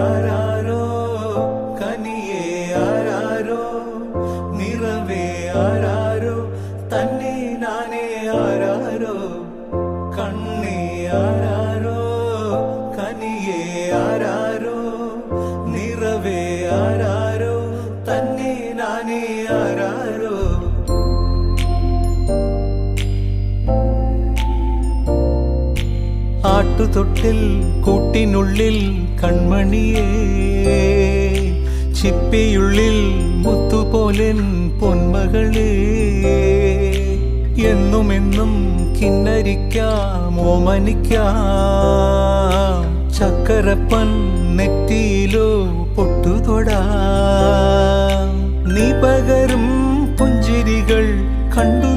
ആരാരോ കനിയേ ആരാരോ നിറവേ ആരാരോ തന്നെ നാനേ ആരാരോ കണ്ണേ ആരാരോ കനിയേ ആരാരോ നിറവേ ആരാരോ തന്നെ നാനേ ആരാരോ. ആട്ടുതൊട്ടിൽ കൂട്ടിനുള്ളിൽ കൺമണിയേ ചിപ്പിയുള്ളിൽ മുത്തുപോലെൻ പൊന്മകളേ എന്നുമെന്നും കിന്നരിക്കാം ഓമനിക്കാം ചക്കരപ്പൻ നെറ്റിയിലോ പൊട്ടുതൊടാം നീ പകരും പുഞ്ചിരികൾ കണ്ടു